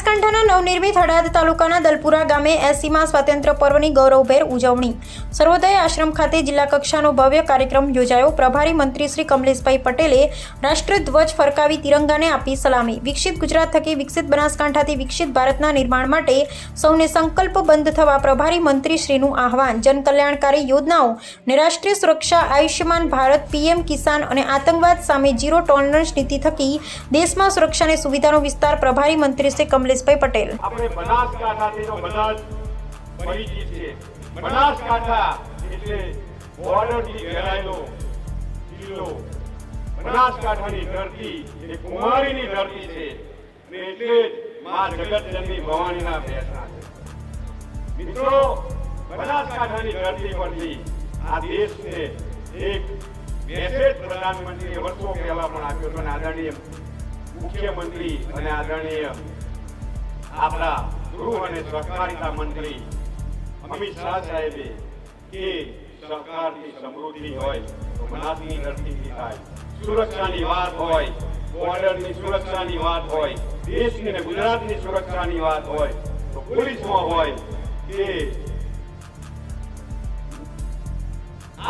બનાસકાંઠાના નવનિર્મિત હળાદ તાલુકાના દલપુરા ગામે 80મા સ્વાતંત્ર્ય પર્વની ગૌરવભેર ઉજવણી. સર્વોદય આશ્રમ ખાતે જિલ્લા કક્ષાનો ભવ્ય કાર્યક્રમ યોજાયો. પ્રભારી મંત્રી શ્રી કમલેશભાઈ પટેલે રાષ્ટ્રધ્વજ ફરકાવી તિરંગાને આપી સલામી. વિકસિત ગુજરાત થકી વિકસિત બનાસકાંઠાથી વિકસિત ભારતના નિર્માણ માટે સૌને સંકલ્પબદ્ધ થવા પ્રભારી મંત્રી શ્રીનું આહવાન. જનકલ્યાણકારી યોજનાઓ અને રાષ્ટ્રીય સુરક્ષા, આયુષ્યમાન ભારત, પીએમ કિસાન અને આતંકવાદ સામે ઝીરો ટોલરન્સ નીતિ થકી દેશમાં સુરક્ષા અને સુવિધાનો વિસ્તાર. પ્રભારી મંત્રી શ્રી કમલેશભાઈ પટેલ. આપણે બનાસકાંઠાથી તો બધા જ પરિચિત છે. બનાસકાંઠા એટલે બોર્ડરથી ઘેરાયેલો જિલ્લો. બનાસકાંઠાની ધરતી એ કુમારીની ધરતી છે અને એટલે જ માં જગતજનની ભવાનીના બેસણા છે. મિત્રો, બનાસકાંઠાની ધરતી પરથી આ દેશને એક મેસેજ પ્રધાનમંત્રીએ વર્ષો પહેલા પણ આપ્યો હતો અને આદરણીય મુખ્યમંત્રી અને આદરણીય આપણા ગૃહ અને સહકારિતા મંત્રી અમિત શાહ સાહેબે કે સહકારની સમૃદ્ધિ હોય તો બનાસની ધરતીથી થાય, સુરક્ષાની વાત હોય, બોર્ડરની સુરક્ષાની વાત હોય, દેશની અને ગુજરાતની સુરક્ષાની વાત હોય તો પોલીસમાં હોય કે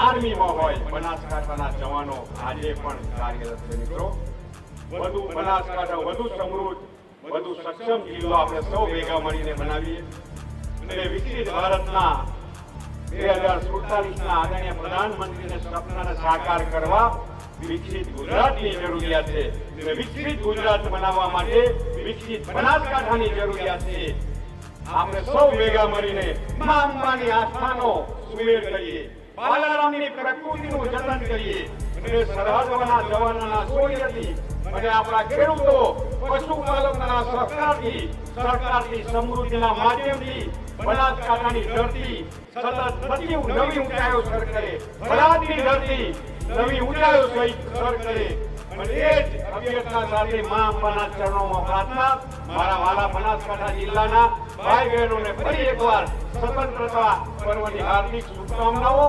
આર્મીમાં હોય, બનાસકાંઠાના જવાનો આજે પણ કાર્યરત છે. મિત્રો, વધુ બનાસકાંઠા વધુ સમૃદ્ધ, વધુ સક્ષમ જિલ્લો આપણે સૌ ભેગા મળીને બનાવીએ અને વિકસિત ભારતના 2047ના આદરણીય પ્રધાનમંત્રીને સપનાને સાકાર કરવા વિકસિત ગુજરાતની જરૂરિયાત છે અને વિકસિત ગુજરાત બનાવવા માટે વિકસિત બનાસકાંઠાની જરૂરિયાત છે. આપણે સૌ ભેગા મળીને મા અંબાની આસ્થાનો સુમેળ કરીએ, બાલારામની પ્રકૃતિનું જતન કરીએ અને સરહદના જવાનોના શૌર્યથી અને આપણા ખેડૂતો પશુપાલકના સરકારની સમૃદ્ધિના માધ્યમથી બનાસકાંઠાની ધરતી સતત નવી ઊંચાઈઓ સર કરે, ભરાતની ધરતી નવી ઊંચાઈઓ સર કરે અને એ જ અભ્યર્થના સાથે મા અંબાના ચરણોમાં પ્રાર્થના. મારા વાલા બનાસકાંઠા જિલ્લાના ભાઈ બહેનોને ફરી એકવાર સ્વતંત્રતા પર્વની હાર્દિક શુભકામનાઓ.